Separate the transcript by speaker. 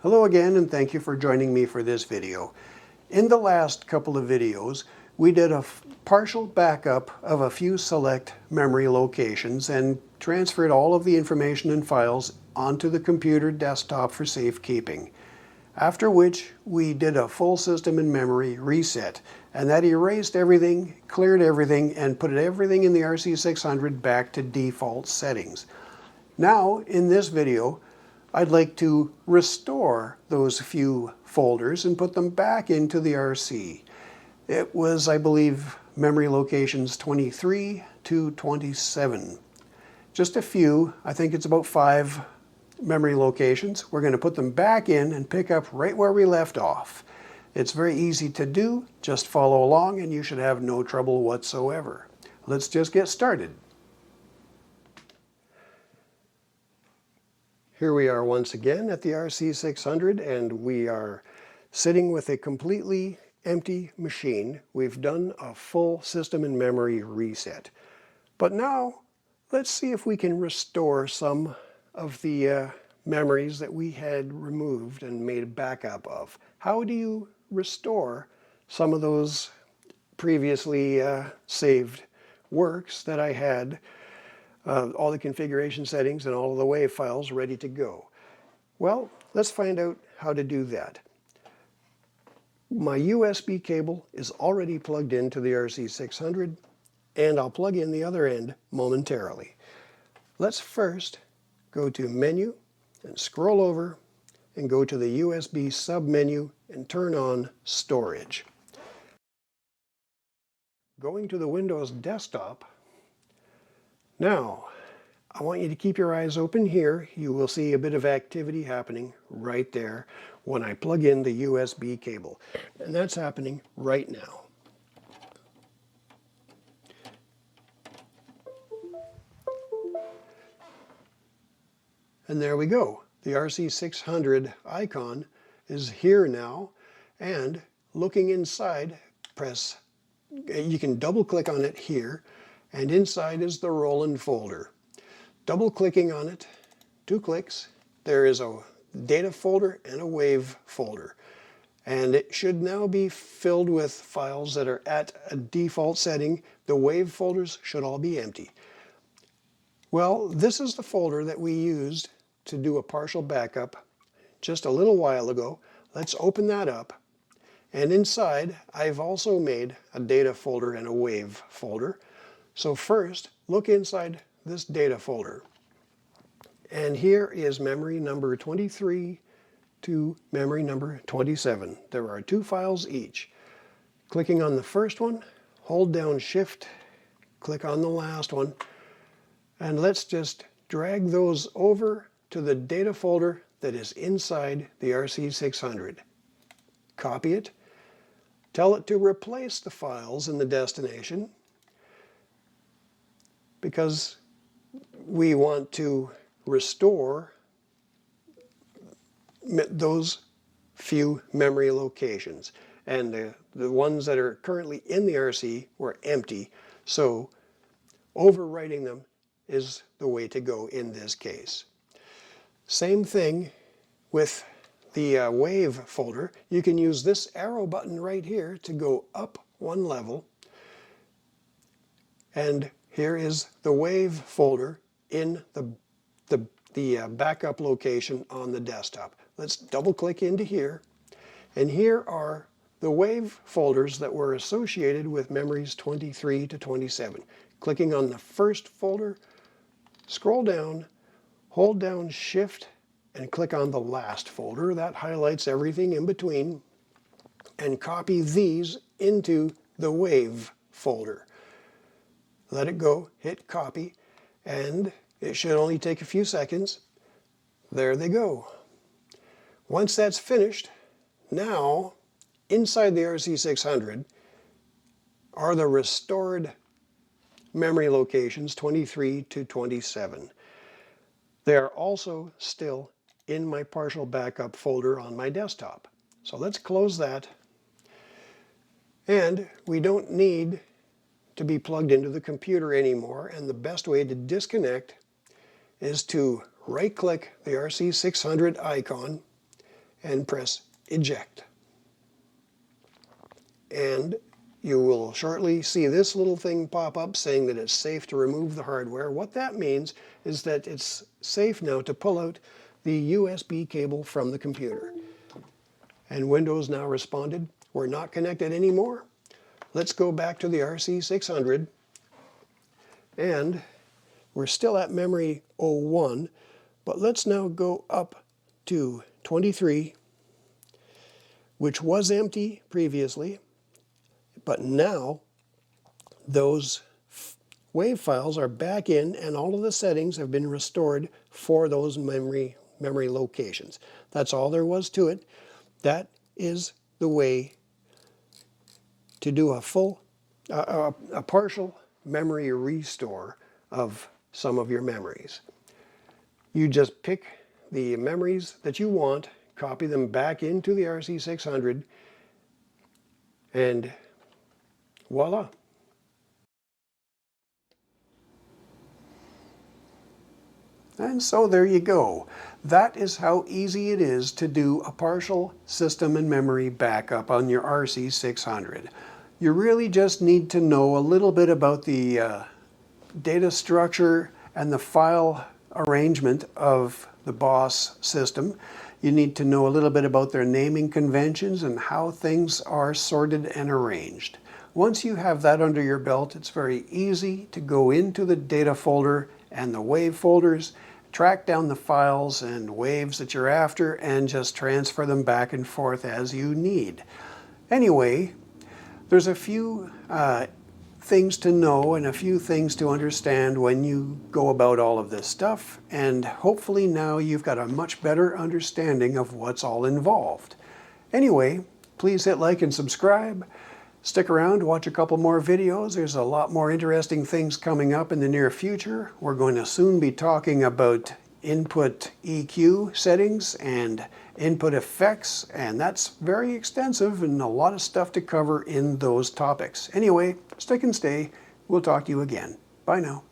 Speaker 1: Hello again, and thank you for joining me for this video. In the last couple of videos, we did a partial backup of a few select memory locations and transferred all of the information and files onto the computer desktop for safekeeping. After which, we did a full system and memory reset, and that erased everything, cleared everything, and put everything in the RC600 back to default settings. Now, in this video, I'd like to restore those few folders and put them back into the RC. It was, I believe, memory locations 23 to 27. Just a few, I think it's about 5 memory locations. We're going to put them back in and pick up right where we left off. It's very easy to do, just follow along and you should have no trouble whatsoever. Let's just get started. Here we are once again at the RC600, and we are sitting with a completely empty machine. We've done a full system and memory reset. But now, let's see if we can restore some of the memories that we had removed and made a backup of. How do you restore some of those previously saved works that I had? All the configuration settings and all of the WAV files ready to go. Well, let's find out how to do that. My USB cable is already plugged into the RC600, and I'll plug in the other end momentarily. Let's first go to Menu and scroll over and go to the USB submenu and turn on Storage. Going to the Windows desktop, now, I want you to keep your eyes open here. You will see a bit of activity happening right there when I plug in the USB cable. And that's happening right now. And there we go. The RC600 icon is here now. And looking inside, you can double click on it here. And inside is the Roland folder. Double clicking on it, 2 clicks, there is a data folder and a WAV folder. And it should now be filled with files that are at a default setting. The WAV folders should all be empty. Well, this is the folder that we used to do a partial backup just a little while ago. Let's open that up. And inside, I've also made a data folder and a WAV folder. So first, look inside this data folder. And here is memory number 23 to memory number 27. There are 2 files each. Clicking on the first one, hold down Shift, click on the last one, and let's just drag those over to the data folder that is inside the RC600. Copy it, tell it to replace the files in the destination, because we want to restore those few memory locations. And the ones that are currently in the RC were empty, so overwriting them is the way to go in this case. Same thing with the WAV folder. You can use this arrow button right here to go up 1 level, and here is the WAV folder in the backup location on the desktop. Let's double click into here, and here are the WAV folders that were associated with memories 23 to 27. Clicking on the first folder, scroll down, hold down Shift, and click on the last folder. That highlights everything in between, and copy these into the WAV folder. Let it go, hit copy, and it should only take a few seconds. There they go. Once that's finished, now inside the RC600 are the restored memory locations 23 to 27. They are also still in my partial backup folder on my desktop. So let's close that. And we don't need to be plugged into the computer anymore, and the best way to disconnect is to right-click the RC600 icon and press eject. And you will shortly see this little thing pop up saying that it's safe to remove the hardware. What that means is that it's safe now to pull out the USB cable from the computer. And Windows now responded, we're not connected anymore. Let's go back to the RC600, and we're still at memory 01, but let's now go up to 23, which was empty previously, but now those WAV files are back in and all of the settings have been restored for those memory locations. That's all there was to it. That is the way to do a partial memory restore of some of your memories. You just pick the memories that you want, copy them back into the RC600, and voila. And so there you go. That is how easy it is to do a partial system and memory backup on your RC600. You really just need to know a little bit about the data structure and the file arrangement of the BOSS system. You need to know a little bit about their naming conventions and how things are sorted and arranged. Once you have that under your belt, it's very easy to go into the data folder and the WAV folders, track down the files and WAVs that you're after, and just transfer them back and forth as you need. Anyway, there's a few things to know and a few things to understand when you go about all of this stuff, and hopefully now you've got a much better understanding of what's all involved. Anyway, please hit like and subscribe. Stick around, watch a couple more videos. There's a lot more interesting things coming up in the near future. We're going to soon be talking about input EQ settings and input effects, and that's very extensive and a lot of stuff to cover in those topics. Anyway, stick and stay. We'll talk to you again. Bye now.